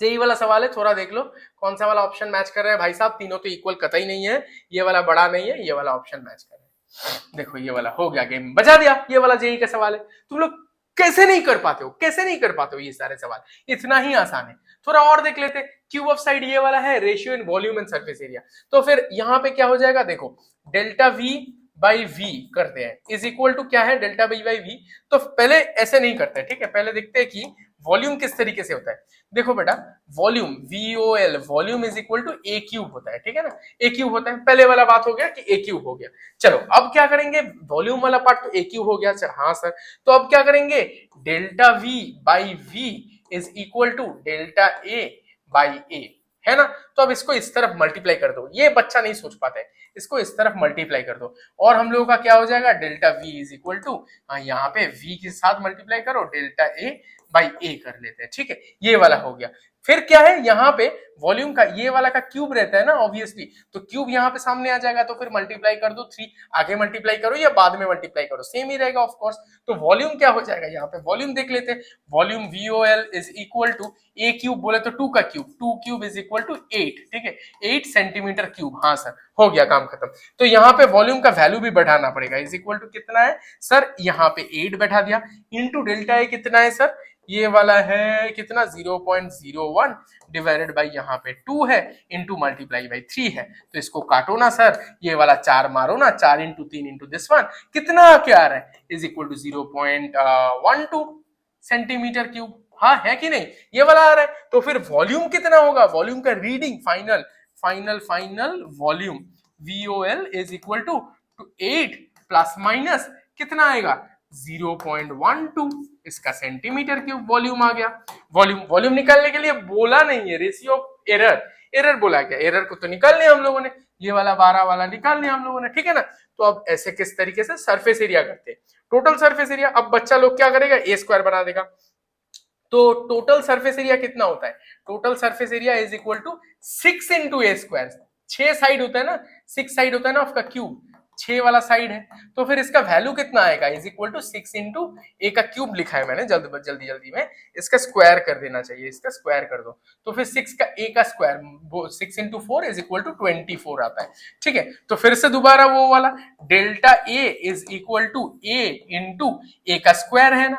यही वाला सवाल है, थोड़ा देख लो कौन सा वाला ऑप्शन मैच कर रहा है भाई साहब, तीनों तो इक्वल कतई नहीं है, ये वाला बड़ा नहीं है, ये वाला ऑप्शन मैच कर रहा है, देखो ये वाला हो गया, गेम बजा दिया, ये वाला जेई का सवाल है, तुम लोग कैसे नहीं कर पाते हो, कैसे नहीं कर पाते हो ये सारे सवाल, इतना ही आसान है। थोड़ा और देख लेते, क्यूब ऑफ साइड ये वाला है, ratio in volume and surface area, तो फिर यहाँ पे क्या हो जाएगा, देखो डेल्टा वी बाई वी करते हैं, इज इक्वल टू क्या है, डेल्टा बी बाई वी, तो पहले ऐसे नहीं करते, ठीक है, पहले देखते हैं कि वॉल्यूम किस तरीके से होता है। देखो बेटा, volume VOL volume is equal to A cube होता है, ठीक है ना, ए क्यूब होता है, पहले वाला बात हो गया कि ए क्यूब हो गया। चलो अब क्या करेंगे, वॉल्यूम वाला पार्ट तो ए क्यूब हो गया, हाँ सर, तो अब क्या करेंगे, delta V by V is equal to delta A by A, है ना, तो अब इसको इस तरफ मल्टीप्लाई कर दो, ये बच्चा नहीं सोच पाता है, इसको इस तरफ मल्टीप्लाई कर दो, और हम लोगों का क्या हो जाएगा, delta V is equal to, यहाँ पे V के साथ मल्टीप्लाई करो, डेल्टा ए बाई ए कर लेते हैं, ठीक है, ये वाला हो गया। फिर क्या है, यहाँ पे वॉल्यूम का ये वाला का क्यूब रहता है ना ऑब्वियसली, तो क्यूब यहाँ पे सामने आ जाएगा, तो फिर मल्टीप्लाई कर दो 3, आगे मल्टीप्लाई करो या बाद में मल्टीप्लाई करो, सेम ही रहेगा ऑफ कोर्स। तो वॉल्यूम क्या हो जाएगा, यहाँ पे वॉल्यूम देख लेते हैं, volume VOL is equal to A cube बोले तो 2 का cube, 2 cube is equal to 8, ठीक है, 8 सेंटीमीटर क्यूब, हाँ सर हो गया काम खत्म। तो यहाँ पे वॉल्यूम का वैल्यू भी बढ़ाना पड़ेगा, इज इक्वल टू कितना है सर, यहाँ पे 8 बैठा दिया, इंटू डेल्टा ए कितना है सर, ये वाला है कितना 0.01 डिवाइडेड बाई यहाँ पे 2 है, इंटू मल्टीप्लाई बाई 3 है, तो इसको काटो ना सर, ये वाला 4 मारो ना, 4 इंटू 3 इंटू दिस वन, कितना क्या आ रहा है, is equal to 0.12 centimetre cube, हाँ है कि नहीं, ये वाला आ रहा है। तो फिर वॉल्यूम कितना होगा, वॉल्यूम का reading final volume VOL is equal to 8 plus minus कितना आएगा 0.12, इसका सेंटीमीटर क्यूब वॉल्यूम आ गया। वॉल्यूम निकालने के लिए बोला नहीं है, रेशियो ऑफ एरर बोला गया, एरर को तो निकाल लिया हम लोगों ने, ये वाला 12 वाला निकाल लिया हम लोगों ने, ठीक है ना। तो अब ऐसे किस तरीके से सरफेस एरिया करते हैं, टोटल सरफेस एरिया। अब बच्चा लोग क्या करेगा, ए स्क्वायर बना देगा, तो टोटल सरफेस एरिया कितना होता है, total surface area is equal to 6 into A square, 6 side होता है ना, 6 साइड होता है ना आपका क्यूब, 6 वाला साइड है, तो फिर इसका वैल्यू कितना आएगा, is equal to 6 into A का क्यूब लिखा है मैंने जल्दी में, इसका स्क्वायर कर देना चाहिए, इसका स्क्वायर कर दो, तो फिर 6 का ए का square 6 into 4 is equal to 24 आता है। ठीक है, तो फिर से दोबारा वो वाला delta A is equal to A into A का स्क्वायर है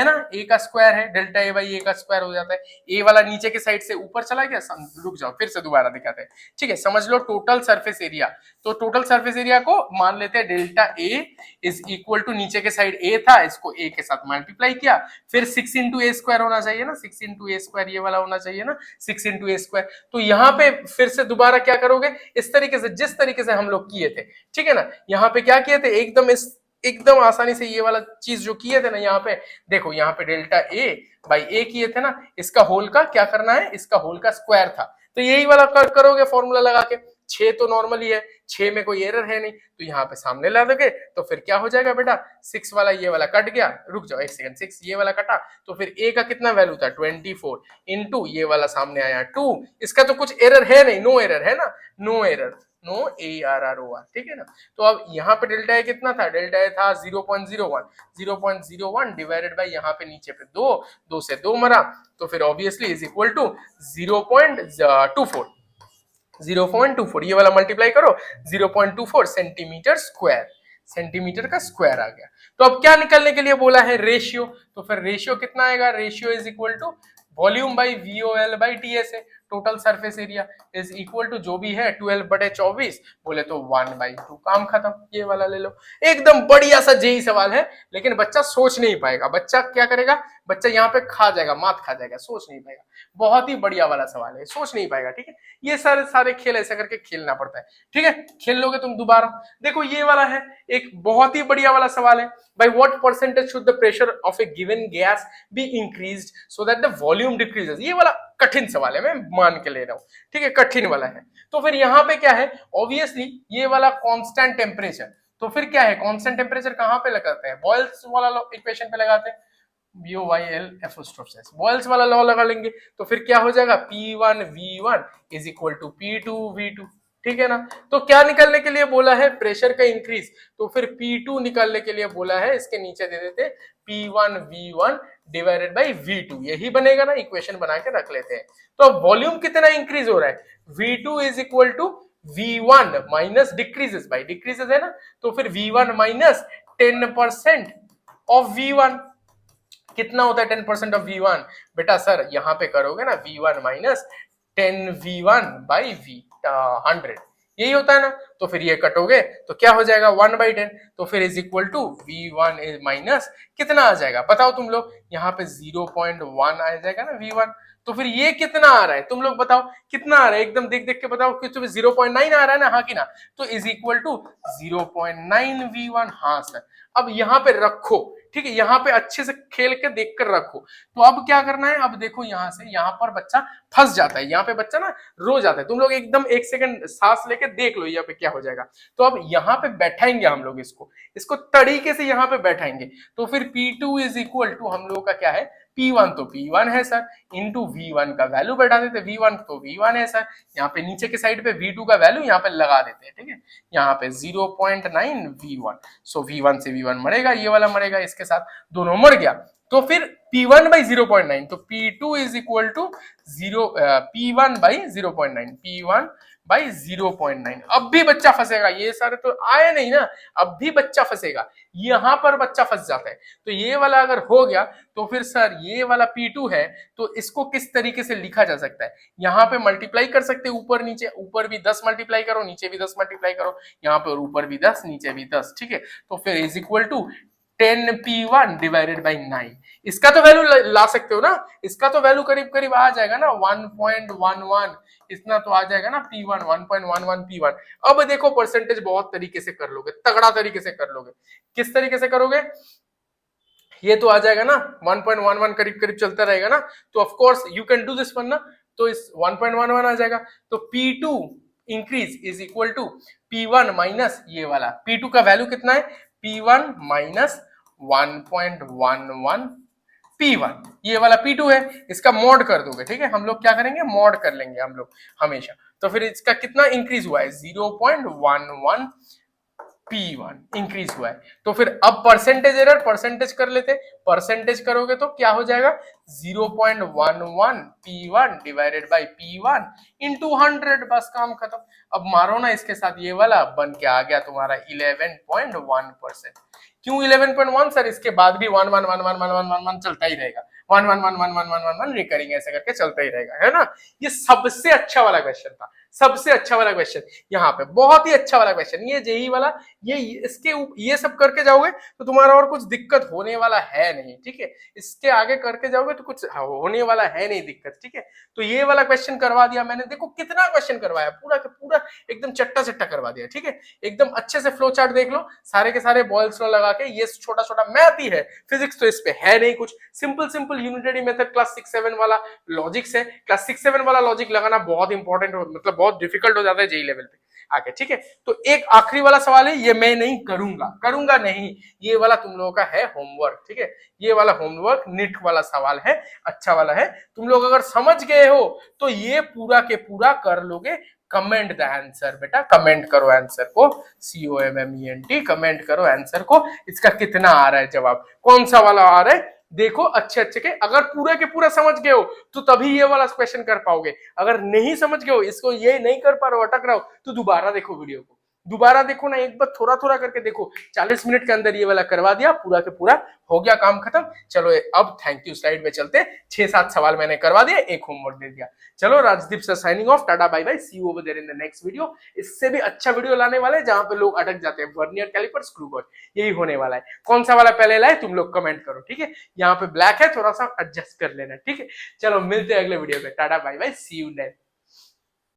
ना, ए का स्क्वायर है, डेल्टा ए बाई ए का स्क्वायर हो जाता है, ए वाला नीचे के साइड से ऊपर चला गया, रुक जाओ फिर से दोबारा दिखाते हैं। ठीक है, समझ लो टोटल सरफेस एरिया, तो टोटल सरफेस एरिया को मान लेते हैं delta A is equal to नीचे के साइड ए था, इसको ए के साथ मल्टीप्लाई किया, फिर 6 इंटू ए स्क्वायर होना चाहिए ना, 6 इंटू ए स्क्वायर ये वाला होना चाहिए ना, 6 इंटू ए स्क्वायर। तो यहाँ पे फिर से दोबारा क्या करोगे, इस तरीके से जिस तरीके से हम लोग किए थे, ठीक है ना, यहाँ पे क्या किए थे, एकदम आसानी से ये वाला चीज जो किए थे ना, यहाँ पे देखो, यहाँ पे डेल्टा ए बाई ए किए थे ना, इसका होल का क्या करना है, इसका होल का स्क्वायर था, तो यही वाला करोगे फॉर्मूला लगा के, 6 तो नॉर्मली है, 6 में कोई एरर है नहीं, तो यहाँ पे सामने ला दोगे, तो फिर क्या हो जाएगा बेटा, 6 वाला ये वाला कट गया, रुक जाओ एक सेकंड, 6 ये वाला कटा, तो फिर ए का कितना वैल्यू था 24 इंटू ये वाला सामने आया 2, इसका तो कुछ एरर है नहीं, नो एरर है ना, नो एरर, नो ARROR, ठीक है ना। तो अब यहाँ पे डेल्टा ए कितना था, डेल्टा ए था 0.01 डिवाइडेड बाई यहाँ पे नीचे पे 2 से 2 मरा, तो फिर ऑब्वियसली इज इक्वल टू 0.24 ये वाला मल्टीप्लाई करो, 0.24 सेंटीमीटर स्क्वायर, सेंटीमीटर का स्क्वायर आ गया। तो अब क्या निकलने के लिए बोला है, रेशियो, तो फिर रेशियो कितना आएगा, ratio is equal to volume by VOL by TSA, total surface area is equal to जो भी है 12/24, बोले तो 1/2, काम खत्म, ये वाला ले लो। एकदम बढ़िया सा जेई सवाल है, लेकिन बच्चा सोच नहीं पाएगा, बच्चा क्या करेगा, बच्चा यहाँ पे खा जाएगा, मात खा जाएगा, सोच नहीं पाएगा। बहुत ही बढ़िया वाला सवाल है, सोच नहीं पाएगा। ठीक है, ये सारे खेल ऐसे करके खेलना पड़ता है। ठीक है, खेल लोगे तुम दोबारा। देखो ये वाला है एक बहुत ही बढ़िया वाला सवाल है, by what percentage should the pressure of a given gas be increased so that the volume decreases। ये वाला कठिन सवाल है, मैं मान के ले रहा हूं, ठीक है, कठिन वाला है। तो फिर यहाँ पे क्या है, ऑब्वियसली ये वाला कांस्टेंट टेम्परेचर, तो फिर क्या है, कांस्टेंट टेम्परेचर कहाँ पे लगाते हैं, बॉयल्स वाला इक्वेशन पे लगाते हैं, बॉयल्स वाला लॉ लगा लेंगे, तो फिर क्या हो जाएगा, P1V1 is equal to P2V2, ठीक है ना। तो क्या निकलने के लिए बोला है, प्रेशर का इंक्रीज, तो फिर P2 निकालने के लिए बोला है, इसके नीचे दे देते P1V1 डिवाइडेड बाई V2, यही बनेगा ना, इक्वेशन बना के रख लेते हैं। तो अब वॉल्यूम कितना इंक्रीज हो रहा है, V2 is equal to V1 minus decreases by decreases है ना, तो फिर V1 माइनस 10% ऑफ V1, कितना होता है 10% ऑफ V1, बेटा सर यहाँ पे करोगे ना V1 माइनस 10V1 बाई 100, यही होता है ना। तो फिर ये कटोगे तो क्या हो जाएगा 1/10, तो फिर is equal to V1 minus कितना आ जाएगा, बताओ तुम लोग, यहाँ पे 0.1 आ जाएगा ना V1, तो फिर ये कितना आ रहा है, तुम लोग बताओ कितना आ रहा है, एकदम देख देख के बताओ कि तुम्हें 0.9 आ रहा है ना, हाँ कि ना, तो इज इक्वल टू 0.9 V1, हाँ सर। अब यहाँ पे रखो, ठीक है, यहाँ पे अच्छे से खेल के देख कर रखो। तो अब क्या करना है, अब देखो यहाँ से यहाँ पर बच्चा फंस जाता है, यहाँ पे बच्चा ना रो जाता है, तुम लोग एकदम एक सेकंड सांस लेके देख लो यहाँ पे क्या हो जाएगा। तो अब यहाँ पे बैठाएंगे हम लोग इसको तरीके से यहाँ पे बैठाएंगे, तो फिर P2 इज इक्वल टू हम लोग का क्या है, P1 तो P1 है सर, इंटू V1 का वैल्यू बैठा देते, V1 तो V1 है सर, यहाँ पे नीचे के साइड पे V2 का वैल्यू यहाँ पे लगा देते हैं, ठीक है, यहाँ पे 0.9 V1, सो V1 से V1 मरेगा, ये वाला मरेगा, इसके साथ दोनों मर गया, तो फिर P1 बाई 0.9, तो P2 is equal to P1 by 0.9, P1 by 0.9। अब भी बच्चा फंसेगा, ये सारे तो आए नहीं ना, अब भी बच्चा फंसेगा, यहां पर बच्चा फंस जाता है। तो ये वाला अगर हो गया तो फिर सर ये वाला P2 है, तो इसको किस तरीके से लिखा जा सकता है, यहाँ पे मल्टीप्लाई कर सकते हैं ऊपर नीचे, ऊपर भी 10 मल्टीप्लाई करो, नीचे भी 10 मल्टीप्लाई करो, यहाँ पे ऊपर भी 10 नीचे भी 10, ठीक है, तो फिर is equal to 10P1 divided by 9, इसका तो वैल्यू ला सकते हो ना, इसका तो वैल्यू करीब करीब आ जाएगा ना 1.11, इतना तो आ जाएगा ना P1 1.11 P1। अब देखो परसेंटेज बहुत तरीके से कर लोगे, तगड़ा तरीके से कर लोगे, किस तरीके से करोगे, ये तो आ जाएगा ना 1.11 करीब करीब चलता रहेगा ना, तो of course you can do this one ना, तो इस 1.11 आ जाएगा, तो P2 increase is equal to P1 minus ये वाला, P2 का वैल्यू कितना है, P1 माइनस 1.11 P1, ये वाला P2 है, इसका मॉड कर दोगे, ठीक है, हम लोग क्या करेंगे, मॉड कर लेंगे हम लोग हमेशा। तो फिर इसका कितना इंक्रीज हुआ है, 0.11 P1 इंक्रीज हुआ है। तो फिर अब परसेंटेज एरर, परसेंटेज कर लेते, परसेंटेज करोगे तो क्या हो जाएगा, 0.11 P1 divided by P1 into 100, बस काम खत्म। अब मारो ना इसके साथ, ये वाला बन के आ गया तुम्हारा 11.1%। क्यों 11.1 सर, इसके बाद भी 1 1 1 1 1 1 1 1 चलता ही रहेगा, 1 1 1 1 1 1 1 1 रिकरिंग ऐसे करके चलता ही रहेगा, है ना। ये सबसे अच्छा वाला क्वेश्चन था, सबसे अच्छा वाला क्वेश्चन यहाँ पे, बहुत ही अच्छा वाला क्वेश्चन, ये जेई वाला, ये इसके ये सब करके जाओगे तो तुम्हारा और कुछ दिक्कत होने वाला है नहीं, ठीक है। इसके आगे करके जाओगे तो कुछ होने वाला है नहीं दिक्कत, ठीक है। तो ये वाला क्वेश्चन करवा दिया मैंने, देखो कितना क्वेश्चन करवाया, पूरा का पूरा एकदम चट्टा चट्टा करवा दिया, ठीक है। एकदम अच्छे से फ्लो चार्ट देख लो, सारे के सारे बॉयल्स लॉ लगा के, ये छोटा छोटा मैथ ही है, फिजिक्स तो इस पे है नहीं कुछ, simple simple unitary method class 6-7 वाला लॉजिक्स है। क्लास 6-7 वाला लॉजिक लगाना बहुत इंपॉर्टेंट, मतलब बहुत डिफिकल्ट हो जाता है जेई लेवल पे आके, ठीक है। तो एक आखिरी वाला सवाल है, ये मैं नहीं करूंगा नहीं, ये वाला तुम लोगों का है होमवर्क, ठीक है। ये वाला होमवर्क नीट वाला सवाल है, अच्छा वाला है, तुम लोग अगर समझ गए हो तो ये पूरा के पूरा कर लोगे। कमेंट द आंसर बेटा, कमेंट करो आंसर को, COMMENT कमेंट करो आंसर को, इसका कितना आ रहा है जवाब, कौन सा वाला आ रहा है देखो अच्छे अच्छे के। अगर पूरा के पूरा समझ गए हो तो तभी ये वाला क्वेश्चन कर पाओगे, अगर नहीं समझ गए हो, इसको ये नहीं कर पा रहे हो, अटक रहा हो, तो दोबारा देखो वीडियो को, दोबारा देखो ना, एक बार थोड़ा थोड़ा करके देखो। 40 मिनट के अंदर ये वाला करवा दिया, पूरा के पूरा हो गया काम खत्म। चलो अब थैंक यू, स्लाइड पे चलते, 6-7 सवाल मैंने करवा दिया, एक होमवर्क दे दिया। चलो Rajdeep sir signing off, tata bye bye, see you over there in the next video. इससे भी अच्छा वीडियो लाने वाले हैं जहां पे लोग अटक जाते हैं, वर्नियर कैलिपर, स्क्रू गॉज, यही होने वाला है। कौन सा वाला पहले लाए तुम लोग कमेंट करो, ठीक है। यहाँ पे ब्लैक है, थोड़ा सा एडजस्ट कर लेना, ठीक है। चलो मिलते हैं अगले वीडियो पे, tata bye bye, see you next.